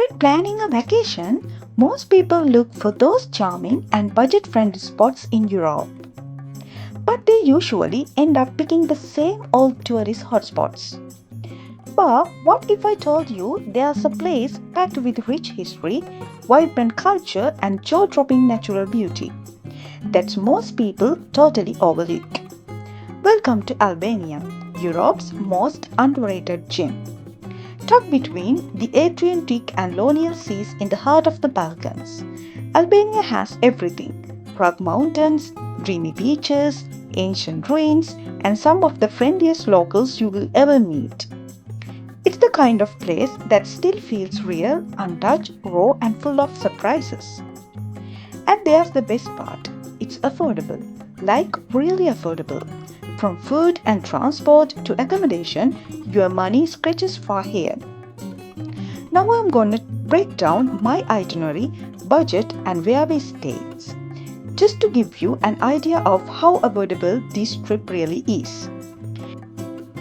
When planning a vacation, most people look for those charming and budget friendly spots in Europe. But they usually end up picking the same old tourist hotspots. But what if I told you there's a place packed with rich history, vibrant culture, and jaw dropping natural beauty that most people totally overlook? Welcome to Albania, Europe's most underrated gem. Tucked between the Adriatic and Ionian seas in the heart of the Balkans, Albania has everything: rugged mountains, dreamy beaches, ancient ruins, and some of the friendliest locals you will ever meet. It's the kind of place that still feels real, untouched, raw, and full of surprises. And there's the best part: it's affordable, like really affordable. From food and transport to accommodation, your money stretches far ahead. Now I'm going to break down my itinerary, budget, and where we stay, just to give you an idea of how affordable this trip really is.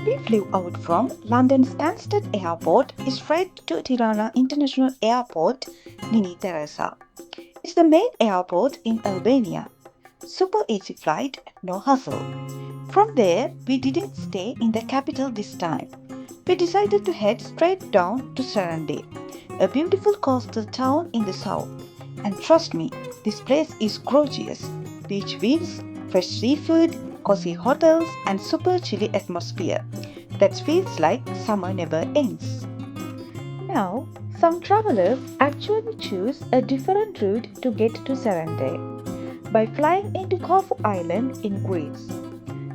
We flew out from London Stansted Airport straight to Tirana International Airport, Nini Teresa. It's the main airport in Albania. Super easy flight, no hustle. From there, we didn't stay in the capital this time. We decided to head straight down to Sarande, a beautiful coastal town in the south. And trust me, this place is gorgeous. Beach views, fresh seafood, cozy hotels, and super chilly atmosphere that feels like summer never ends. Now, some travelers actually choose a different route to get to Sarande by flying into Corfu Island in Greece.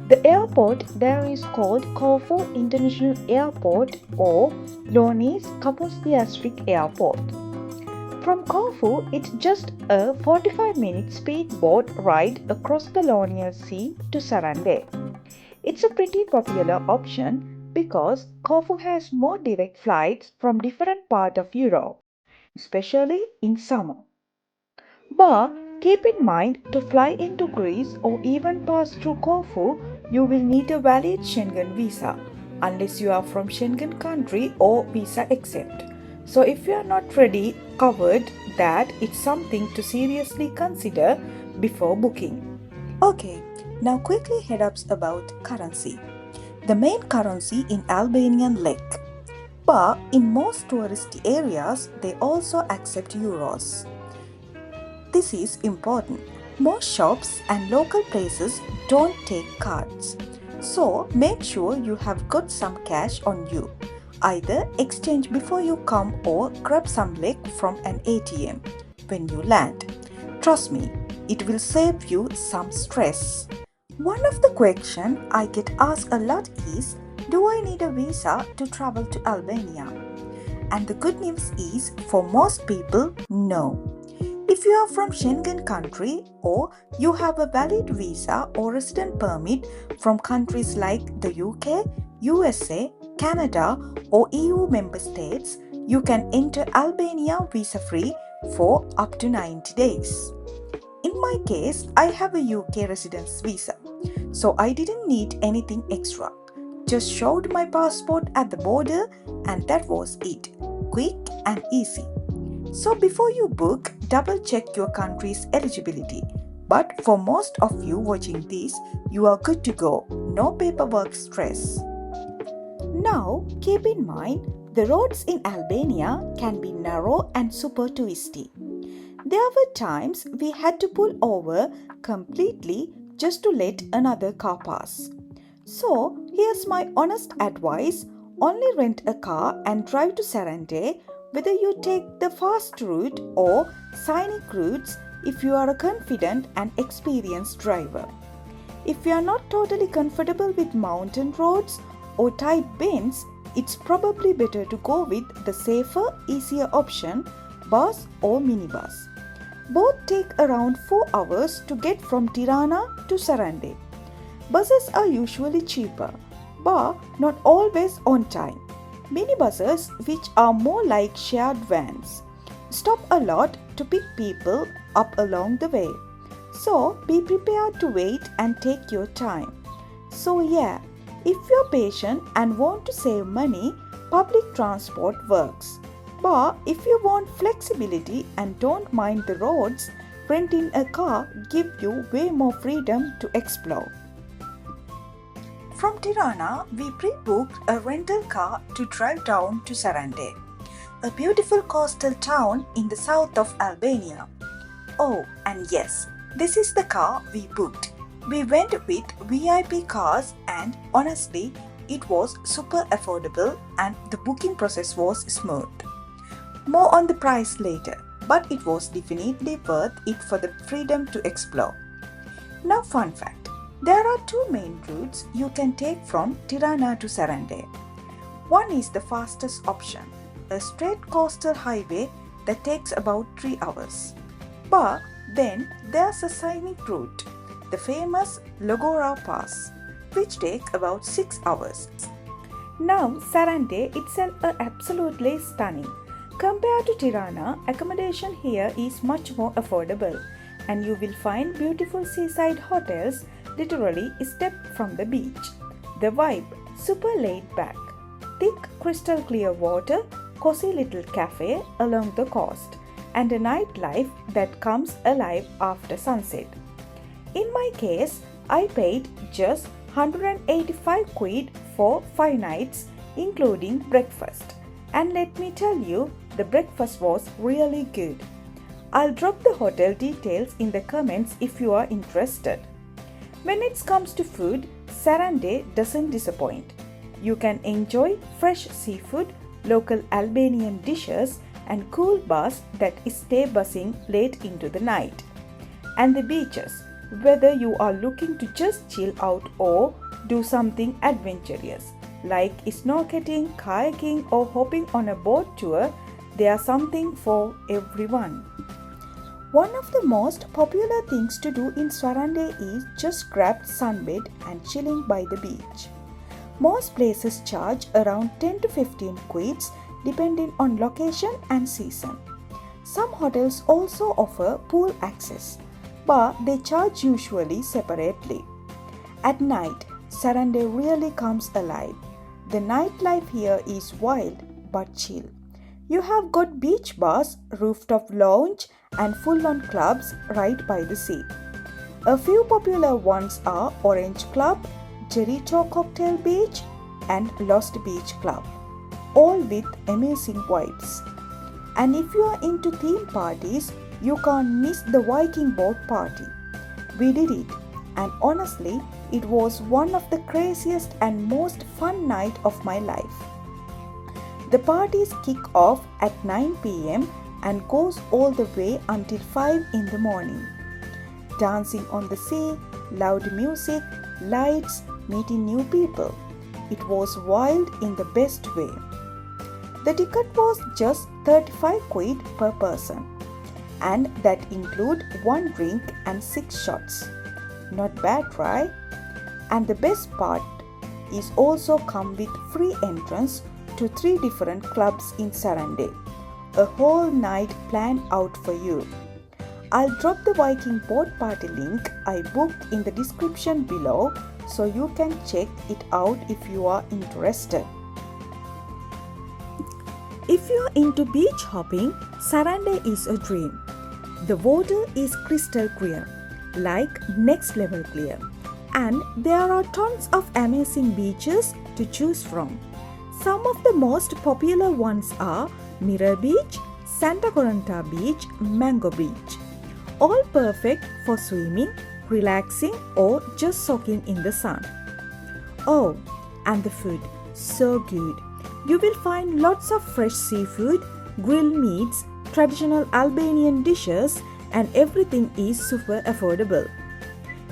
The airport there is called Corfu International Airport or Lonis Kapodistrict Airport. From Corfu, it's just a 45-minute speedboat ride across the Ionian Sea to Sarande. It's a pretty popular option because Corfu has more direct flights from different parts of Europe, especially in summer. But keep in mind, to fly into Greece or even pass through Corfu, you will need a valid Schengen visa, unless you are from Schengen country or visa exempt. So if you are not ready covered that, it's something to seriously consider before booking. Okay, now quickly head-ups about currency. The main currency in Albanian lek. But in most touristy areas, they also accept euros. This is important. Most shops and local places don't take cards. So make sure you have got some cash on you. Either exchange before you come or grab some lek from an ATM when you land. Trust me, it will save you some stress. One of the questions I get asked a lot is, do I need a visa to travel to Albania? And the good news is, for most people, no. If you are from Schengen country or you have a valid visa or resident permit from countries like the UK, USA, Canada or EU member states, you can enter Albania visa-free for up to 90 days. In my case, I have a UK residence visa, so I didn't need anything extra. Just showed my passport at the border and that was it. Quick and easy. So before you book, double check your country's eligibility. But for most of you watching this, you are good to go. No paperwork stress. Now, keep in mind, the roads in Albania can be narrow and super twisty. There were times we had to pull over completely just to let another car pass. So, here's my honest advice: only rent a car and drive to Sarande, whether you take the fast route or scenic routes if you are a confident and experienced driver. If you are not totally comfortable with mountain roads or tight bends, it's probably better to go with the safer, easier option, bus or minibus. Both take around 4 hours to get from Tirana to Sarande. Buses are usually cheaper, but not always on time. Minibuses, which are more like shared vans, stop a lot to pick people up along the way. So be prepared to wait and take your time. So yeah, if you're patient and want to save money, public transport works. But if you want flexibility and don't mind the roads, renting a car gives you way more freedom to explore. From Tirana, we pre-booked a rental car to drive down to Sarande, a beautiful coastal town in the south of Albania. Oh, and yes, this is the car we booked. We went with VIP cars and honestly, it was super affordable and the booking process was smooth. More on the price later, but it was definitely worth it for the freedom to explore. Now fun fact, there are two main routes you can take from Tirana to Sarande. One is the fastest option, a straight coastal highway that takes about 3 hours. But then there's a scenic route, the famous Logora Pass, which takes about 6 hours. Now Sarande itself is absolutely stunning. Compared to Tirana, accommodation here is much more affordable and you will find beautiful seaside hotels literally a step from the beach. The vibe, super laid back, thick crystal clear water, cozy little cafe along the coast, and a nightlife that comes alive after sunset. In my case, I paid just 185 quid for 5 nights including breakfast. And let me tell you, the breakfast was really good. I'll drop the hotel details in the comments if you are interested. When it comes to food, Sarande doesn't disappoint. You can enjoy fresh seafood, local Albanian dishes, and cool bars that stay buzzing late into the night. And the beaches, whether you are looking to just chill out or do something adventurous, like snorkeling, kayaking, or hopping on a boat tour, there's something for everyone. One of the most popular things to do in Sarande is just grab sunbed and chilling by the beach. Most places charge around 10 to 15 quids depending on location and season. Some hotels also offer pool access, but they charge usually separately. At night, Sarande really comes alive. The nightlife here is wild but chill. You have got beach bars, rooftop lounge, and full-on clubs right by the sea. A few popular ones are Orange Club, Jerito Cocktail Beach, and Lost Beach Club, all with amazing vibes. And if you are into theme parties, you can't miss the Viking boat party. We did it, and honestly, it was one of the craziest and most fun night of my life. The parties kick off at 9 p.m. and goes all the way until 5 in the morning. Dancing on the sea, loud music, lights, meeting new people. It was wild in the best way. The ticket was just 35 quid per person, and that include 1 drink and 6 shots. Not bad, right? And the best part is also come with free entrance to 3 different clubs in Sarande. A whole night planned out for you. I'll drop the Viking boat party link I booked in the description below so you can check it out if you are interested. If you are into beach hopping, Sarande is a dream. The water is crystal clear, like next level clear, and there are tons of amazing beaches to choose from. Some of the most popular ones are Mirror Beach, Santa Coranta Beach, Mango Beach. All perfect for swimming, relaxing, or just soaking in the sun. Oh, and the food, so good. You will find lots of fresh seafood, grilled meats, traditional Albanian dishes, and everything is super affordable.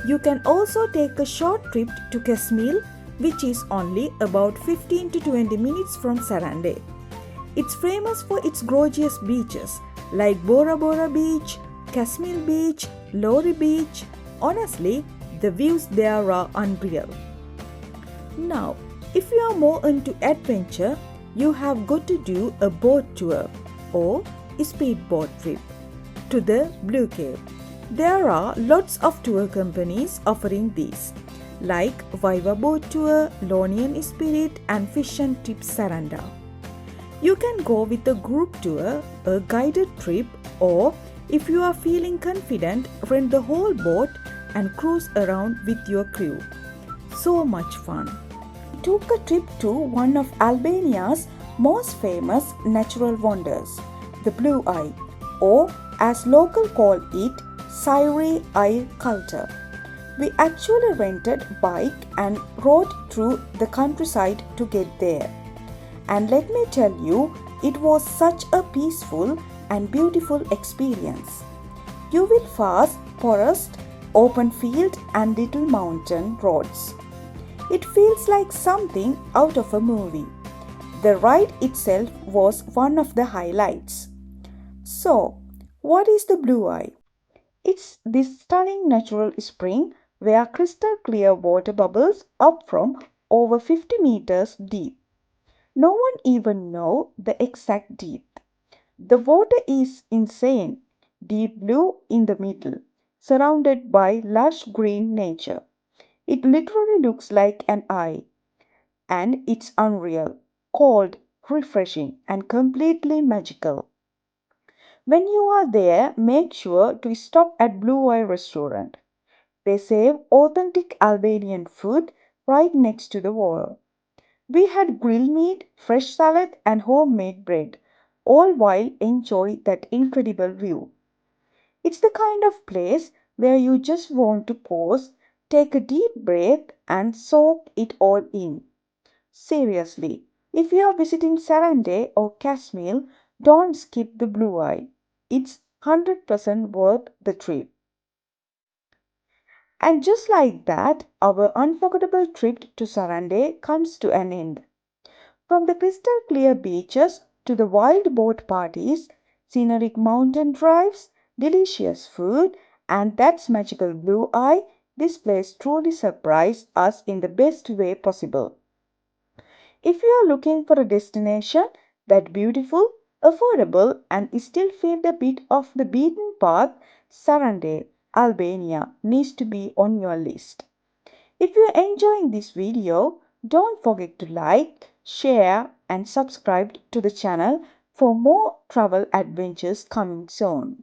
You can also take a short trip to Kesmil, which is only about 15 to 20 minutes from Sarande. It's famous for its gorgeous beaches like Bora Bora Beach, Kesmil Beach, Lori Beach. Honestly, the views there are unreal. Now, if you are more into adventure, you have got to do a boat tour or a speedboat trip to the Blue Cave. There are lots of tour companies offering these, like Viva Boat Tour, Lonian Spirit, and Fish and Tips Saranda. You can go with a group tour, a guided trip, or if you are feeling confident, rent the whole boat and cruise around with your crew. So much fun. We took a trip to one of Albania's most famous natural wonders, the Blue Eye, or as locals call it, Sarande Eye Culture. We actually rented a bike and rode through the countryside to get there. And let me tell you, it was such a peaceful and beautiful experience. You will pass forest, open field and little mountain roads. It feels like something out of a movie. The ride itself was one of the highlights. So, what is the Blue Eye? It's this stunning natural spring where crystal clear water bubbles up from over 50 meters deep. No one even knows the exact depth. The water is insane, deep blue in the middle, surrounded by lush green nature. It literally looks like an eye, and it's unreal, cold, refreshing, and completely magical. When you are there, make sure to stop at Blue Eye Restaurant. They serve authentic Albanian food right next to the water. We had grilled meat, fresh salad, and homemade bread, all while enjoy that incredible view. It's the kind of place where you just want to pause, take a deep breath, and soak it all in. Seriously, if you are visiting Sarande or Kashmir, don't skip the Blue Eye. It's 100% worth the trip. And just like that, our unforgettable trip to Sarande comes to an end. From the crystal clear beaches to the wild boat parties, scenic mountain drives, delicious food, and that magical blue eye, this place truly surprised us in the best way possible. If you are looking for a destination that beautiful, affordable, and still feel a bit of the beaten path, Sarande, Albania needs to be on your list. If you're enjoying this video, don't forget to like, share and subscribe to the channel for more travel adventures coming soon.